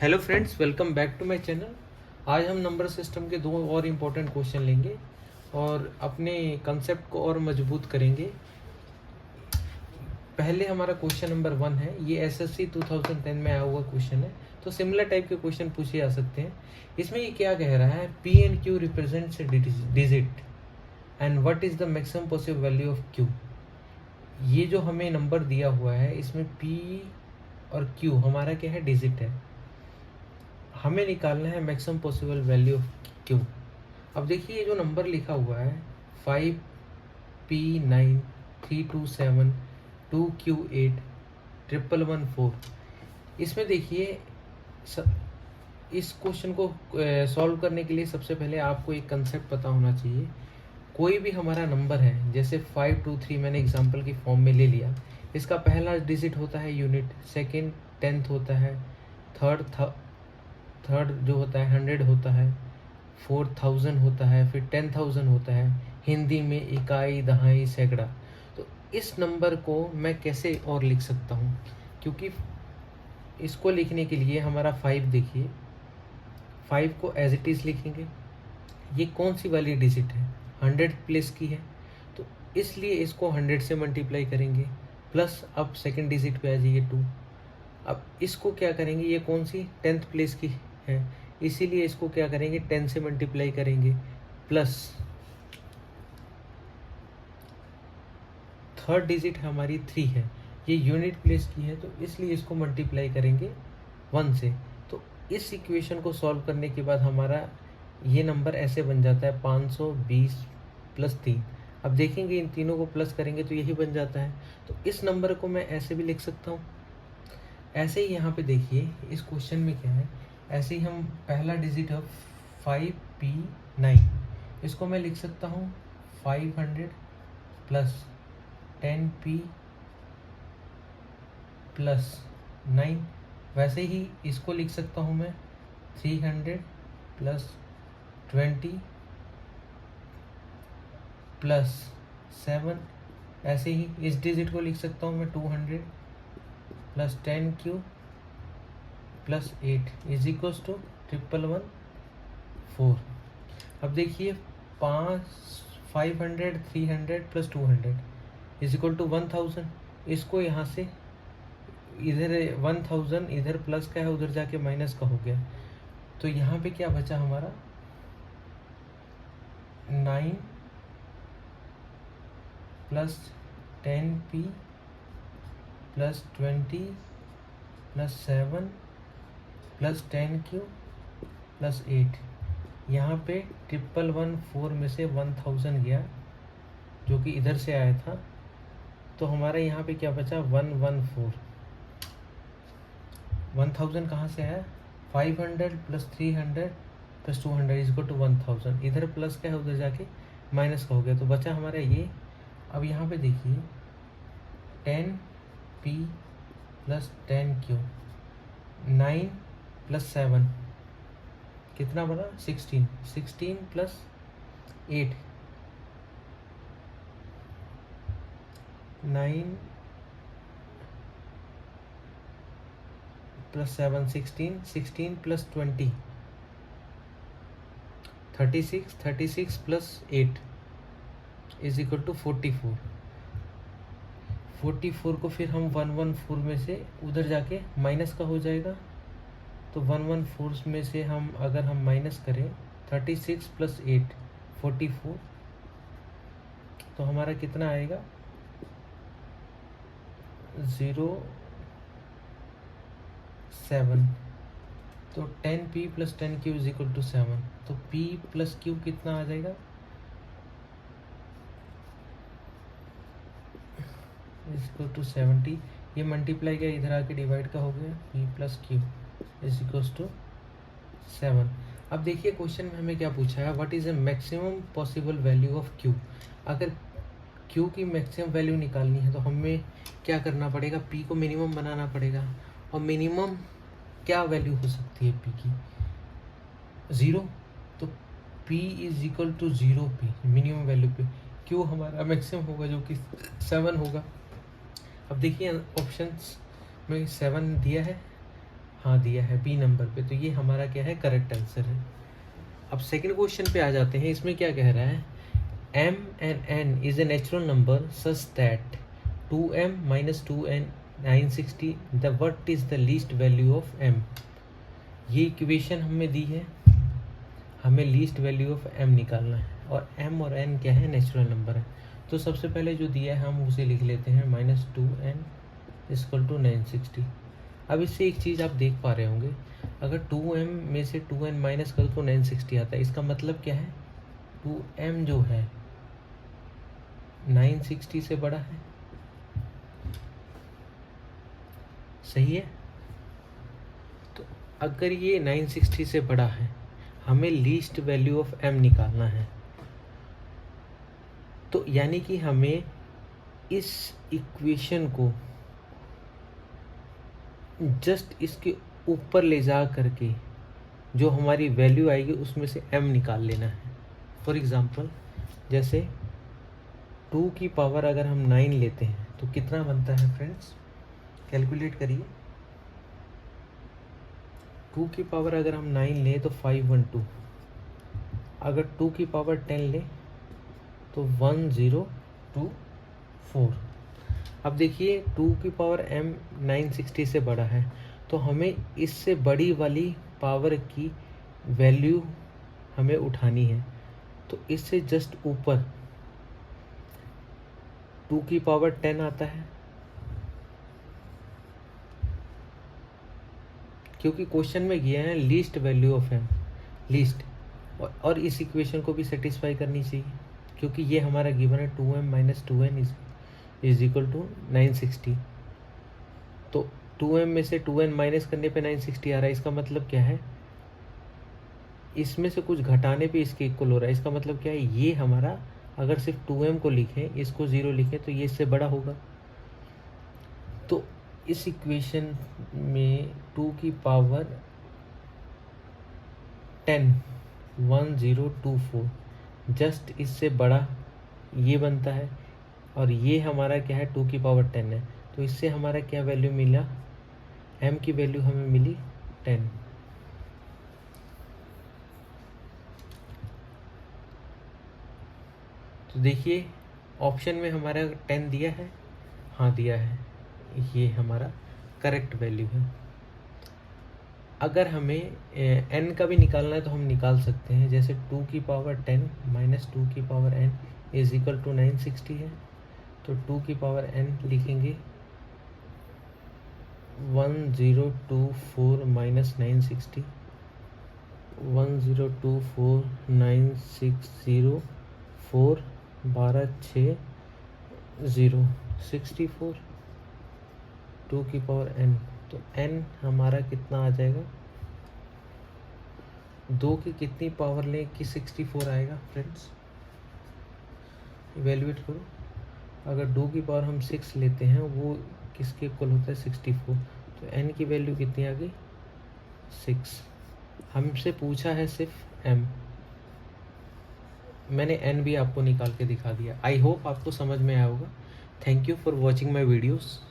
Hello friends, welcome back to my channel. आज हम number system के दो और इम्पोर्टेंट क्वेश्चन लेंगे और अपने कंसेप्ट को और मजबूत करेंगे। पहले हमारा क्वेश्चन नंबर 1 है। ये एसएससी 2010 में आया हुआ क्वेश्चन है, तो सिमिलर टाइप के क्वेश्चन पूछे जा सकते हैं। इसमें ये क्या कह रहा है, P and Q represents digit and what is the maximum possible value of Q. ये जो हमें नंबर दिया हुआ है, इसमें पी और क्यू हमारा क्या है, डिजिट है। हमें निकालना है maximum possible value of Q. अब देखिए, ये जो नंबर लिखा हुआ है 5P9 327 2Q8 1114, इसमें देखिए इस क्वेश्चन को सॉल्व करने के लिए सबसे पहले आपको एक कंसेप्ट पता होना चाहिए। कोई भी हमारा नंबर है, जैसे 523 मैंने एग्जांपल की फॉर्म में ले लिया, इसका पहला डिजिट होता है यूनिट, सेकंड 10th होता है, थर्ड जो होता है 100 होता है, 4000 होता है, फिर 10,000 होता है, हिंदी में इकाई, दहाई, सैकड़ा। तो इस नंबर को मैं कैसे और लिख सकता हूँ, क्योंकि इसको लिखने के लिए हमारा 5 देखिए, 5 को एज इट इज़ लिखेंगे। ये कौन सी वाली डिजिट है, 100 प्लेस की है, तो इसलिए इसको 100 से मल्टीप्लाई करेंगे, प्लस अब सेकंड डिजिट पे आ जाइए 2। अब इसको क्या करेंगे, ये कौन सी 10th प्लेस की है, इसीलिए इसको क्या करेंगे, 10 से मल्टीप्लाई करेंगे, प्लस थर्ड डिजिट हमारी 3 है, ये यूनिट प्लेस की है, तो इसलिए इसको मल्टीप्लाई करेंगे 1 से। तो इस इक्वेशन को सॉल्व करने के बाद हमारा ये नंबर ऐसे बन जाता है 520 प्लस 3। अब देखेंगे इन तीनों को प्लस करेंगे तो यही बन जाता है। तो इस नंबर को मैं ऐसे भी लिख सकता हूँ। ऐसे ही यहाँ पे देखिए इस क्वेश्चन में क्या है, ऐसे ही हम पहला डिजिट है 5P9, इसको मैं लिख सकता हूँ 500 प्लस 10P प्लस 9। वैसे ही इसको लिख सकता हूँ मैं 300 प्लस 20 प्लस 7। ऐसे ही इस डिजिट को लिख सकता हूँ मैं 200 plus 10Q plus 8 is equals to 1114। अब देखिए 500 300 प्लस 200 इज इक्वल टू 1000। इसको यहाँ से इधर 1000, इधर प्लस का है, उधर जाके माइनस का हो गया, तो यहाँ पे क्या बचा हमारा 9 plus 10P plus 20 plus 7 plus 10Q plus 8। यहाँ पे 1114 में से 1000 गया जो कि इधर से आया था, तो हमारा यहाँ पे क्या बचा 114। 1000 कहाँ से आया, 500 plus 300 plus 200 is equal to 1000। इधर प्लस का है, उधर जाके माइनस का हो गया, तो बचा हमारा ये। अब यहाँ पे देखिए 10P प्लस 10Q, 9 प्लस 7 कितना बना 16, 16 plus 8, 9 plus 7 16, 16 plus 20 36, 36 plus 8 is equal to 44। 44 को फिर हम 114 में से उधर जाके माइनस का हो जाएगा, तो 114 में से हम अगर हम माइनस करें 36 प्लस 8 44, तो हमारा कितना आएगा 07। तो 10P plus 10Q is equal to 7, तो P प्लस Q कितना आ जाएगा, इज इक्वल टू 70। ये मल्टीप्लाई किया, इधर आके डिवाइड का हो गया, P plus Q is equal to 7। अब देखिए क्वेश्चन में हमें क्या पूछा है, what is the maximum possible value of Q। अगर Q की मैक्सिमम वैल्यू निकालनी है तो हमें क्या करना पड़ेगा, P को मिनिमम बनाना पड़ेगा। और मिनिमम क्या वैल्यू हो सकती है P की, 0, तो P is equal to 0P minimum value पे Q हमारा मैक्सिमम होगा जो कि 7 होगा। अब देखिए ऑप्शंस में 7 दिया है, हाँ दिया है बी नंबर पे, तो ये हमारा क्या है, करेक्ट आंसर है। अब सेकंड क्वेश्चन पे आ जाते हैं। इसमें क्या कह रहा है, m and n is a natural number such that 2m minus 2n 960 the what is the least value of m। ये इक्वेशन हमें दी है, हमें लीस्ट वैल्यू ऑफ m निकालना है, और m और n क्या है, नेचुरल नंबर है। तो सबसे पहले जो दिया है हम उसे लिख लेते हैं, -2n = 960। अब इससे एक चीज़ आप देख पा रहे होंगे, अगर 2m में से 2n माइनस करो तो 960 आता है। इसका मतलब क्या है, 2m जो है 960 से बड़ा है, सही है। तो अगर ये 960 से बड़ा है, हमें लीस्ट वैल्यू ऑफ m निकालना है। तो यानी कि हमें इस इक्वेशन को जस्ट इसके ऊपर ले जा करके जो हमारी वैल्यू आएगी उसमें से m निकाल लेना है। फॉर एग्ज़ाम्पल, जैसे 2 की पावर अगर हम 9 लेते हैं तो कितना बनता है फ्रेंड्स, कैलकुलेट करिए। 2 की पावर अगर हम 9 लें तो 512, अगर 2 की पावर 10 लें तो 1024। अब देखिए 2 की पावर m 960 से बड़ा है, तो हमें इससे बड़ी वाली पावर की वैल्यू हमें उठानी है। तो इससे जस्ट ऊपर 2 की पावर 10 आता है, क्योंकि क्वेश्चन में गया है least value of m, least, और इस इक्वेशन को भी सेटिस्फाई करनी चाहिए, क्योंकि ये हमारा गिवन है 2m minus 2n is equal to 960। तो 2m में से 2n माइनस करने पे 960 आ रहा है। इसका मतलब क्या है, इसमें से कुछ घटाने पे इसके इक्वल हो रहा है। इसका मतलब क्या है, ये हमारा अगर सिर्फ 2m को लिखें, इसको 0 लिखें तो ये इससे बड़ा होगा। तो इस इक्वेशन में 2 की पावर 10 1024 जस्ट इससे बड़ा ये बनता है, और ये हमारा क्या है, 2 की पावर 10 है। तो इससे हमारा क्या वैल्यू मिला, m की वैल्यू हमें मिली 10। तो देखिए ऑप्शन में हमारा 10 दिया है, हाँ दिया है, ये हमारा करेक्ट वैल्यू है। अगर हमें n का भी निकालना है तो हम निकाल सकते हैं। जैसे 2 की पावर 10 माइनस 2 की power n is equal to 960 है, तो 2 की पावर n लिखेंगे 1024 माइनस 960, 1024 960 4 12 6 0 64 2 की पावर n। तो n हमारा कितना आ जाएगा, 2 की कितनी पावर लें कि 64 आएगा फ्रेंड्स, इवेल्युएट करो। अगर 2 की पावर हम 6 लेते हैं, वो किसके इक्वल होता है, 64। तो n की वैल्यू कितनी आ गई, 6। हमसे पूछा है सिर्फ m, मैंने n भी आपको निकाल के दिखा दिया। आई होप आपको समझ में आया होगा। Thank you for watching my videos.